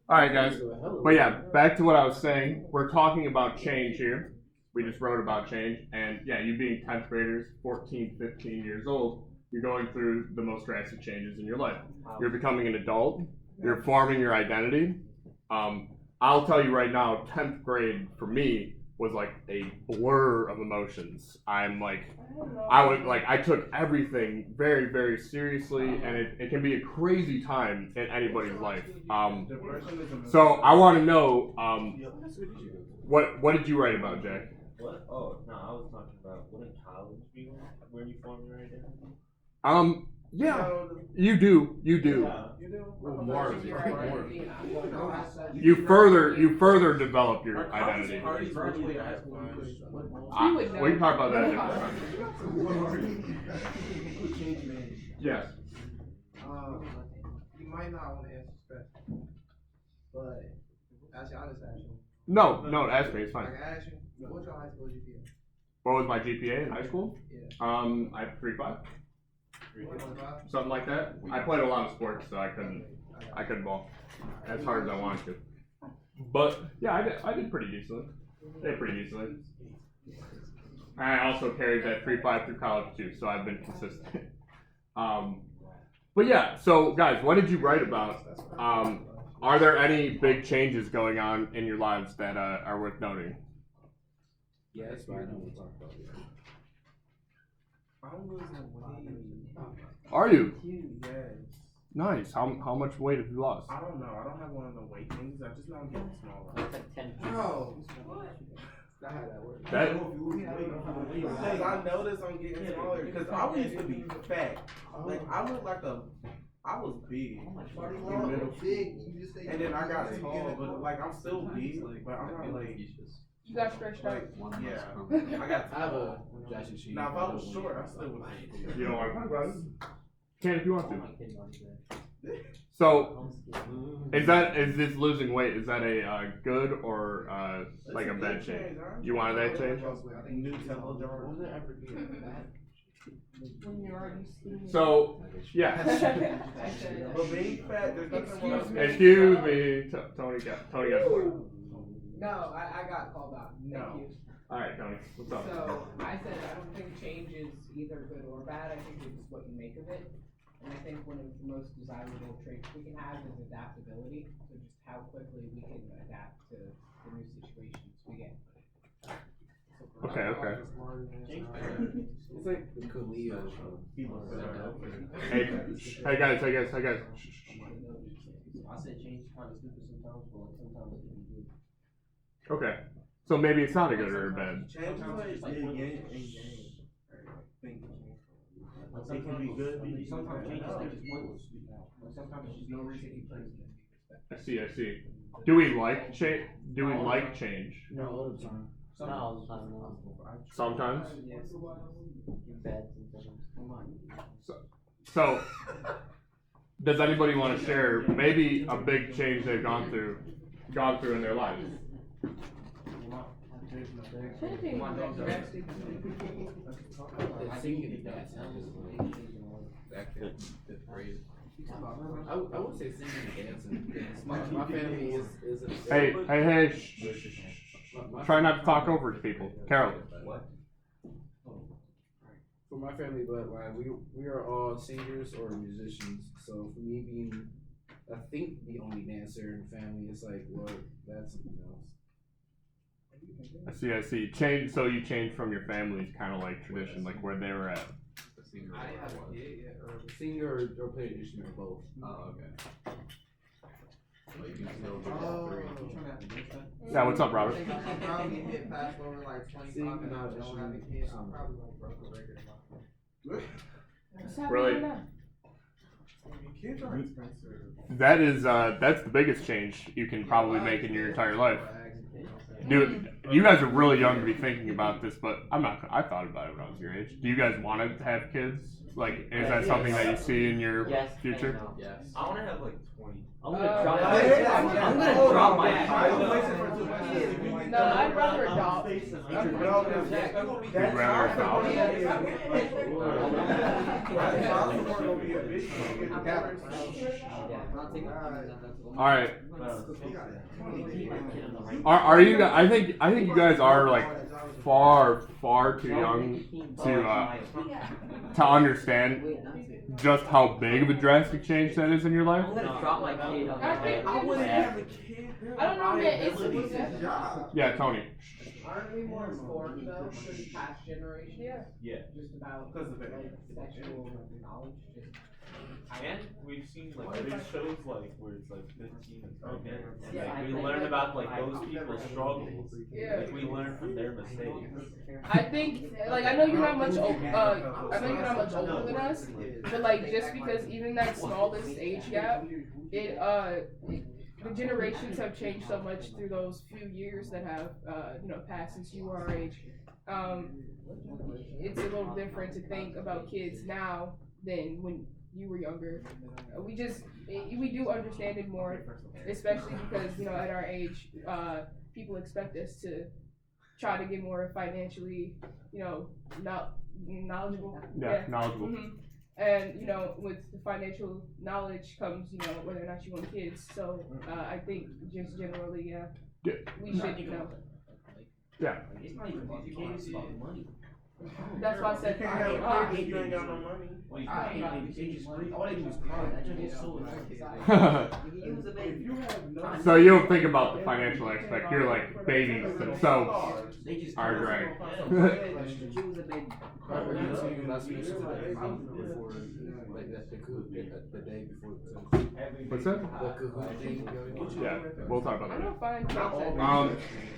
All right, guys. But yeah, back to what I was saying. We're talking about change here. We just wrote about change. And yeah, you being 10th graders, 14, 15 years old, you're going through the most drastic changes in your life. You're becoming an adult. You're forming your identity. I'll tell you right now, 10th grade for me was like a blur of emotions. I took everything very, very seriously, and it can be a crazy time in anybody's life. So I want to know, what did you write about, Jack? What? Oh, no, I was talking about what in college were you forming right now? Yeah, you do. Yeah. You do? More. You further develop your identity. We can talk about that different. Yes. You might not want to answer special, but actually, I'll just ask you. No, ask me. It's fine. I can ask you, what's your high school GPA? What was my GPA in high school? Yeah. I had 3.5, something like that. I played a lot of sports, so I couldn't ball as hard as I wanted to. But yeah, I did pretty decently. I also carried that 3.5 through college too, so I've been consistent. But yeah, so guys, what did you write about? Are there any big changes going on in your lives that are worth noting? Yeah, that's what I know we'll talk about. I'm losing weight. Are you? Yes. Nice. How much weight have you lost? I don't know. I don't have one of the weight things. I just know I'm getting smaller. It's like 10 No. That's how that works. That- Because I noticed I'm getting smaller. Because I used to be fat. Like, I looked like I was big. In middle school. And then I got tall, but like, I'm still big. But I'm not like. You got stretched out. Yeah. I got I have a tall. Jackson sheet. Now, if I was short, I still would be. You don't want to talk about it? Can if you want Oh to. my goodness. So, is this losing weight? Is that a good or like a bad change? You wanted that change? Nutella jar. When you're already skinny. So, yeah. But being fat, there's nothing wrong with it. Excuse me, Tony got the No, I got called out. Thank No. you. All right, Tony, what's up? So I said I don't think change is either good or bad. I think it's what you make of it. And I think one of the most desirable traits we can have is adaptability. So just how quickly we can adapt to the new situations we get put in. Okay. It's like the Kalia show. Hey guys. I said change is kind of stupid sometimes, but like sometimes it can be good. Okay. So maybe it's not a good or a bad. Change is like yin and yang. It can be good. Sometimes change is just pointless. Like sometimes there's no reason to play. I see. Do we like change? No, all the time. Not all the time, no. Sometimes. Bad sometimes. So, does anybody want to share maybe a big change they've gone through in their life? Singing dance. I would say singing and dancing. My family is a Hey, shh. Try not to talk over people. Carol. For my family bloodline, we are all singers or musicians. So for me being, I think the only dancer in the family, is like, well, that's something else. I see. Change. So you changed from your family's kind of like tradition, like where they were at. I have a kid, or singer or play an instrument, both. Oh, okay. Yeah, what's up, Robert? Probably hit past over like 25 Sing, and I not don't have a kid. I probably like broke a record in my life. What's happening Really? right now? Kids are expensive. That's the biggest change you can probably make in your entire life. Dude, you guys are really young to be thinking about this, but I thought about it when I was your age. Do you guys want to have kids? Like, is that something that you see in your future? Yes. I want to have like 20. I'm I'm gonna drop my No, No, I'd rather adopt. That's You'd rather adopt? All right. Are you guys? I think you guys are like far too young to understand just how big of a drastic change that is in your life. I'm gonna drop my kid on I think I wouldn't have a kid. I don't know, man. It's Yeah, Tony. aren't we more informed though than past generation? Yeah. Just about Because of it. like sexual knowledge. Just And we've seen like other shows like where it's like 15 and pregnant, and Yeah, like we learn about like those people's struggles. Yeah. Like we learn from their mistakes. I think, like, I know you're not much, I know you're not much older than us, but like, just because even that smallest age gap, the generations have changed so much through those few years that have, passed since you were our age. It's a little different to think about kids now than when you were younger. We do understand it more, especially because, at our age, people expect us to try to get more financially, knowledgeable. Yeah, knowledgeable. Mhm. And, with the financial knowledge comes, whether or not you want kids. So, I think just generally, we should, Yeah. It's not even about kids, it's about money. that's why I You said, can't have a kid if you ain't got no money. Well, you can't, they just scream, all they do is cry, that just gets so annoying. He was a baby. So you don't think about the financial aspect. You're like babies themselves They just are cry. great. She was a baby. Remember you told me last week before, like the Kahoot, the day before the What's that? The Kahoot thing. Yeah, we'll talk about I that. don't find concept.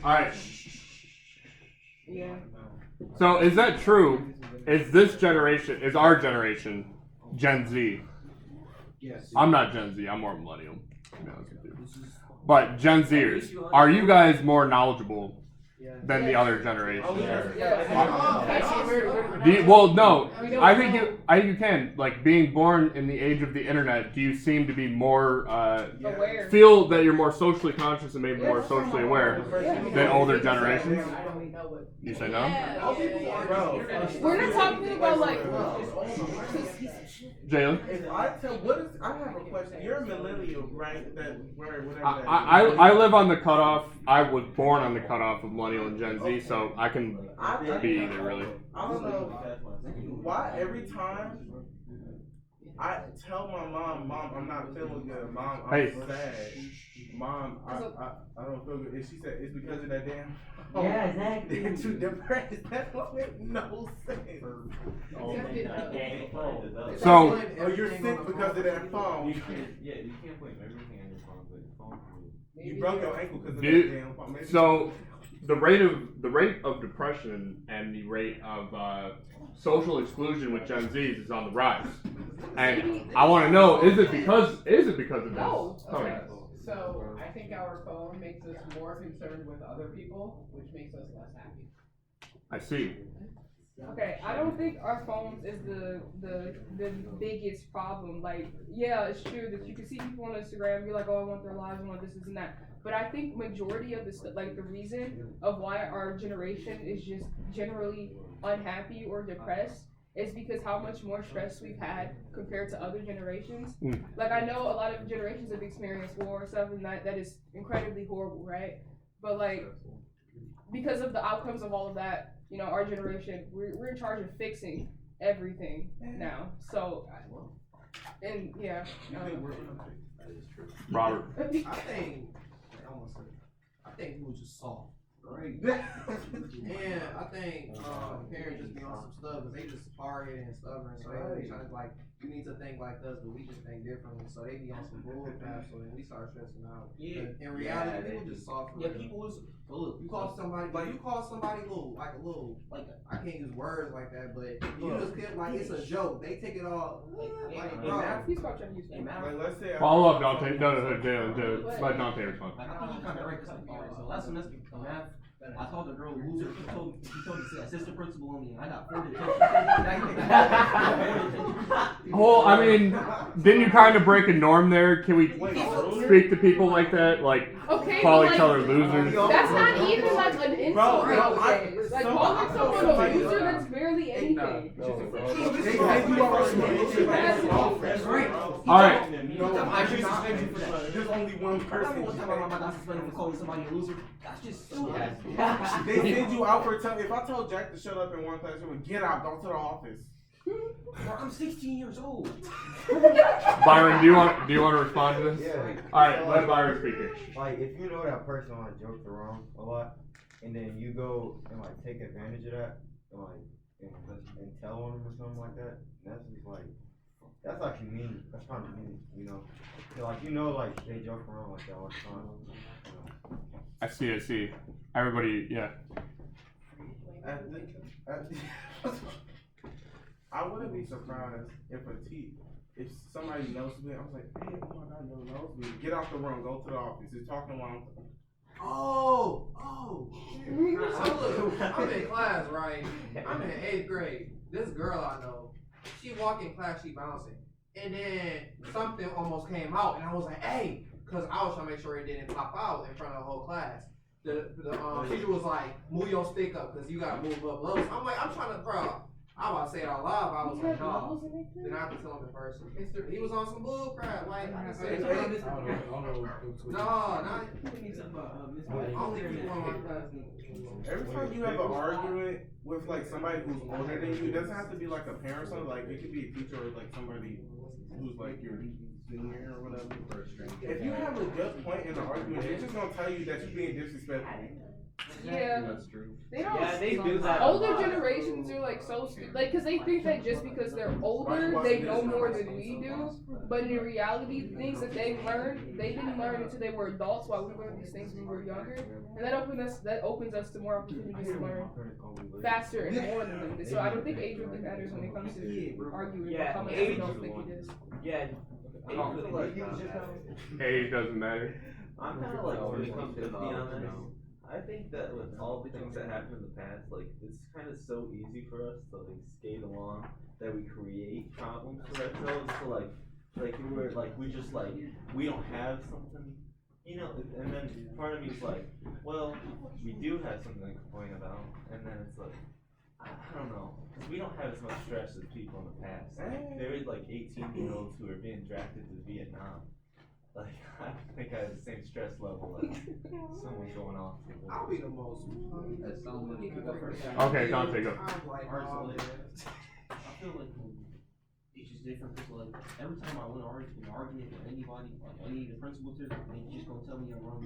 All right. Yeah. So is that true? Is our generation Gen Z? Yes. I'm not Gen Z. I'm more millennial. To be honest with you. But Gen Zers, are you guys more knowledgeable than the other generation? Well, no. I think you can. Like being born in the age of the internet, do you seem to be more Aware. feel that you're more socially conscious and maybe more socially aware than older generations? You say no? Bro, We're not talking about like. Jalen? if I have a question. You're a millennial, right? Whatever that I live on the cutoff. I was born on the cutoff of millennial and Gen Z, so I can be either really. I don't know why every time I tell my mom, I'm not feeling good. Mom, I'm Hey. sad. Mom, I don't feel good. And she said it's because of that damn. Yeah, exactly. They're too depressed. That don't make no sense. So Oh, you're sick because of that phone. You can't blame everything on your phone, but your phone can You broke your ankle because of Dude, that damn phone. Maybe- so the rate of depression and the rate of social exclusion with Gen Zs is on the rise. And I want to know, is it because of this? No. Tony. Okay. So I think our phone makes us more concerned with other people, which makes us less happy. I see. Okay, I don't think our phones is the biggest problem. Like, yeah, it's true that you can see people on Instagram, you're like, oh, I want their lives, I want this and that. But I think majority of the reason of why our generation is just generally unhappy or depressed is because how much more stress we've had compared to other generations. Like, I know a lot of generations have experienced war and stuff, and that is incredibly horrible, right? But like, because of the outcomes of all of that, our generation, we're in charge of fixing everything now. So, and yeah. Robert. I think people just soft, right? And I think parents just be on some stuff because they just hard headed and stubborn. So they trying to like, you need to think like us, but we just think differently. So they be on some bull crap. So then we start stressing out. Yeah. But in reality, people just soft. Yeah, people is. So look, you call somebody like I can't use words like that, but you just get like it's a joke. They take it all like bro. He's probably trying to use that. Like, let's say Follow up, Dante. No, Jalen. Let Dante respond. Like, I think you kind of right, because so last semester, math, I called the girl loser. He told me to assistant principal on me, and I got 4 detentions. Well, I mean, didn't you kind of break a norm there? Can we speak to people like that? Like, Okay, call but each like, other losers? that's not even like an insult Bro, nowadays. Like calling someone a loser, that's barely anything. That's right. Alright. I should suspend you for that. There's only one person. One time I got suspended for calling somebody a loser. That's just stupid. They send you out for if I told Jack to shut up in one class, he would get out, go to the office. Bro, I'm 16 years old. Byron, do you want to respond to this? Yeah. Alright, let Byron speak here. Like, if you know that person like jokes around a lot, and then you go and like take advantage of that, and like and tell on them or something like that, that's just like that's actually mean. That's kind of mean, you know. 'Cause, like like they joke around like that all the time. You know. I see. Everybody, yeah. I wouldn't be surprised if if somebody knows me, I was like, hey, oh my God, no knows me. Get out the room, go to the office. He's talking while Oh, shit. So look, I'm in class, right? I'm in 8th grade. This girl I know, she walk in class, she bouncing. And then something almost came out, and I was like, hey, because I was trying to make sure it didn't pop out in front of the whole class. The teacher was like, move your stick up, because you got to move up low. So I'm like, I'm trying to, bro. I'm about to say it out loud, but I was like, no. Then I have to tell him in person. He was on some bull crap, like, I said, no, not only people in my class. every time you have an argument with like somebody who's older than you, it doesn't have to be like a parent or something, like it could be a teacher or like somebody who's like your senior or whatever. If you have a good point in the argument, they're just gonna tell you that you're being disrespectful. Yeah. That's true. They don't. Yeah, they do that. Older generations are like so stupid, like, cause they think that just because they're older, they know more than we do. But in reality, things that they learned, they didn't learn until they were adults. While we learned these things when we were younger, and that opens us to more opportunities to learn faster and more than them. So I don't think age really matters when it comes to arguing. Yeah, how much age- we don't think it is. Yeah. Age doesn't matter. I'm kind of like 50-50 on this. I think that with all the things that happened in the past, like, it's kind of so easy for us to like skate along that we create problems for ourselves. So like we just like we don't have something, you know. And then part of me is like, well, we do have something to complain about, and then it's like, I don't know, because we don't have as much stress as people in the past. Like, there is like 18-year-olds who are being drafted to Vietnam. Like, I think I have the same stress level as someone going off to the war. I'll be the most. You can go first. Okay, Dante, go. I feel like it's just different because like every time I win an argument with anybody, like any of the principals here, they just gonna tell me I'm wrong.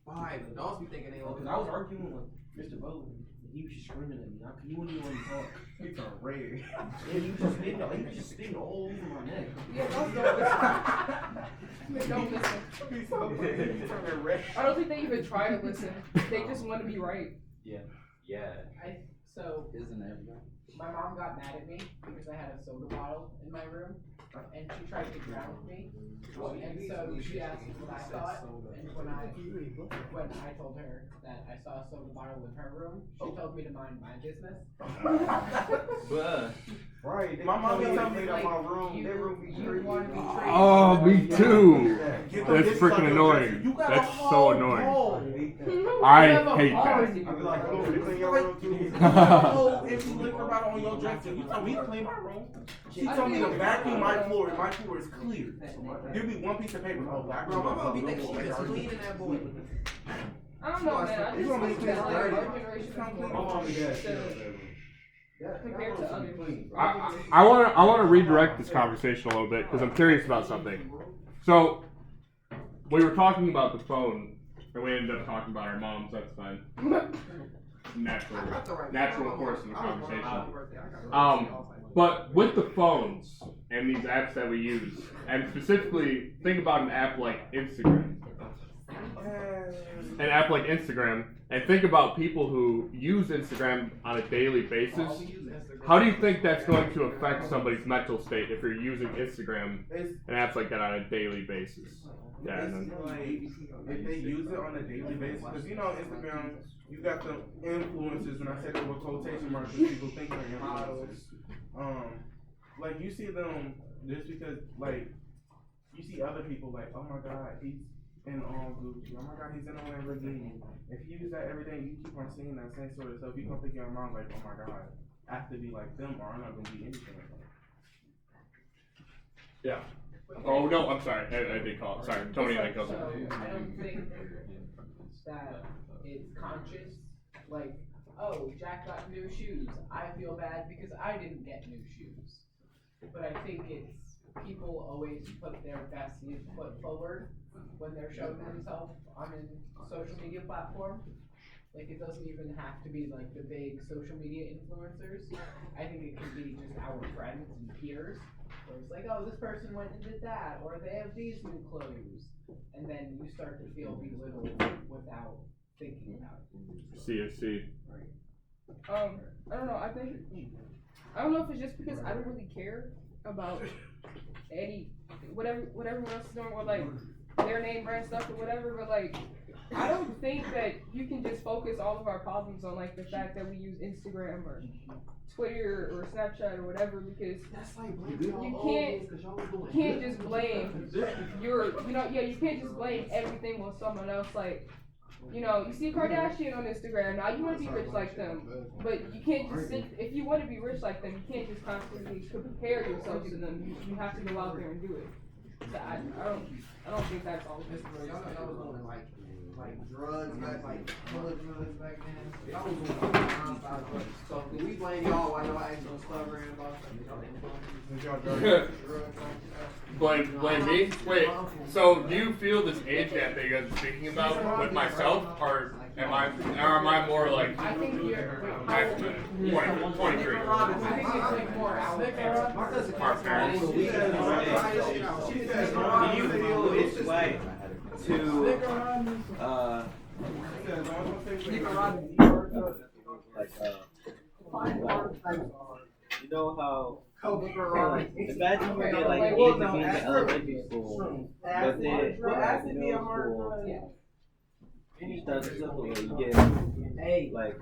Fine, adults be thinking they Because I was arguing with Mr. Bowden, and he was just screaming at me. He wouldn't even let me talk. He turned red. And he was just spitting all over my neck. Yeah, don't listen. He turned red. I don't think they even try to listen. They just want to be right. Yeah. So Isn't everyone? my mom got mad at me because I had a soda bottle in my room, and she tried to ground me. And so she asked me what I thought, and when I told her that I saw a soda bottle in her room, she told me to mind my business. Right. My mom told told me that Like, my room. you be want to be treated. Oh, me too. Get That's this freaking fucking annoying. You got That's a so whole annoying. wall. You I have a hate bar that. in your I'd be like, room. oh, you clean your room too? Oh, if you liquor bottle on your dresser, you told me to clean my room. She told me to vacuum my floor, and my floor is clear. Give me one piece of paper. Oh, vacuum. Bro, my mom be my thinking floor. she is cleaning that boy. I don't know, man. I You just want me think to that clean like my our room? generation is Come clean more my room. compared to others. I want to redirect this conversation a little bit because I'm curious about something. So we were talking about the phone, and we ended up talking about our moms. That's fine. Natural course in the conversation. But with the phones and these apps that we use, and specifically think about an app like Instagram. And think about people who use Instagram on a daily basis. How do you think that's going to affect somebody's mental state if you're using Instagram and apps like that on a daily basis? Yeah, and It's then- like, if they use it on a daily basis, because you know Instagram, you got the influencers, and I said it with quotation marks because people think they're influencers. Like you see them just because, like, you see other people like, oh my God, he's in all Gucci. Oh my God, he's in a Lamborghini. If you use that every day, you keep on seeing that same sort of stuff. You gonna think in your mind like, oh my God, I have to be like them, or I'm not gonna be anything like them. Yeah. Oh no, I'm sorry. I did call. Sorry, Tony. I called. So, I don't think that it's conscious, like, oh, Jack got new shoes, I feel bad because I didn't get new shoes. But I think it's, people always put their best foot forward when they're showing themselves on a social media platform. Like, it doesn't even have to be like the big social media influencers. I think it can be just our friends and peers. Where it's like, oh, this person went and did that, or they have these new clothes. And then you start to feel belittled without thinking about it. CSC. I don't know, I don't know if it's just because I don't really care about whatever everyone else is doing, or like their name brand stuff or whatever, but like, I don't think that you can just focus all of our problems on like the fact that we use Instagram or Twitter or Snapchat or whatever, because you can't just blame you can't just blame everything on someone else. Like, you know, you see Kardashian on Instagram, now you want to be rich like them, but you can't just if you want to be rich like them, you can't just constantly compare yourself to them. You have to go out there and do it. So I don't think that's all. Y'all know y'all was doing like drugs back, like hella drugs back then. Y'all was doing non-stop drugs. So do we blame y'all while y'all acting so stubborn about Blame me? Wait, so do you feel this age gap that you guys are speaking about with myself, or am I more like I think you're, 23? I think it's like more out there. Our parents. Do you feel it's like to you know how imagine you get like A to B in elementary school, but then in middle school you start to simple, you get like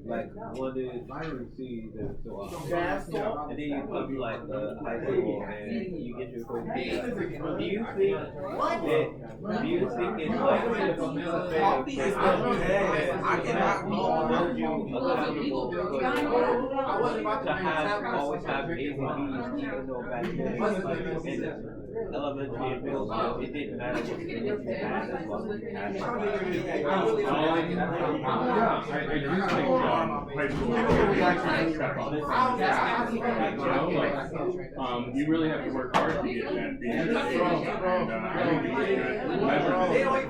1 to 2 and so on. And then you come to like high school and you get your first B. Do you think it's like I cannot hold you accountable to always have A's and B's, even though back then in elementary and middle school it didn't matter what you had as long as you had it. I do think high school step up. You really have to work hard to get that B. And I think it's measure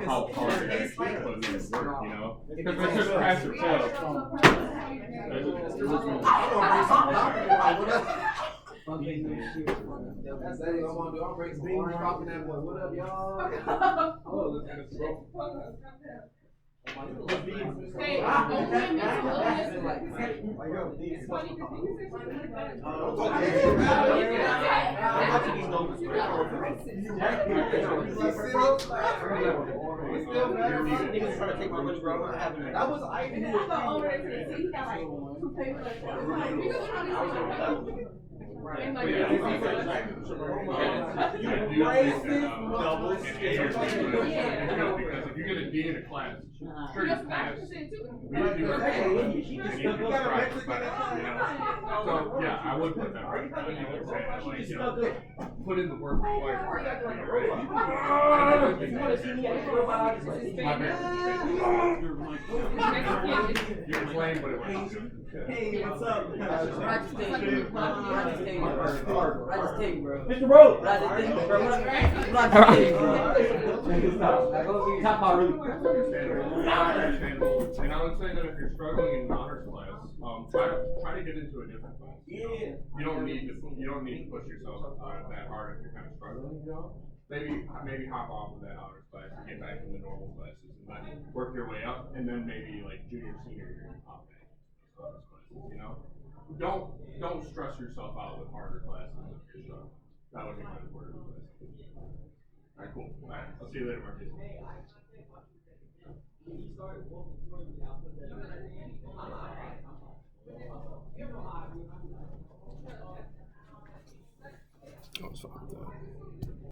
how hard it actually puts in work, you know? Because it's just pass or fail. That's that I'm gonna do. I'll break some orange dropping that boy. What up, y'all? Hey, Niggas trying to take my money, bro. That was I even knew. And like, Because if you get a D in a class, sure you pass. You So yeah, I would put that right. Put in the work required. You're playing, but it was. Hey, what's up? Mr. Rhodes! And I would say that if you're struggling in an honors class, try to get into a different class. Yeah. You don't need to push yourself that hard if you're kind of struggling. You know, maybe hop off of that honors class and get back to the normal classes, and then work your way up, and then maybe like junior, senior year, hop back to honors classes. You know, don't stress yourself out with harder classes if you're struggling. That would be my word. Alright, cool. Alright, I'll see you later, Marcus.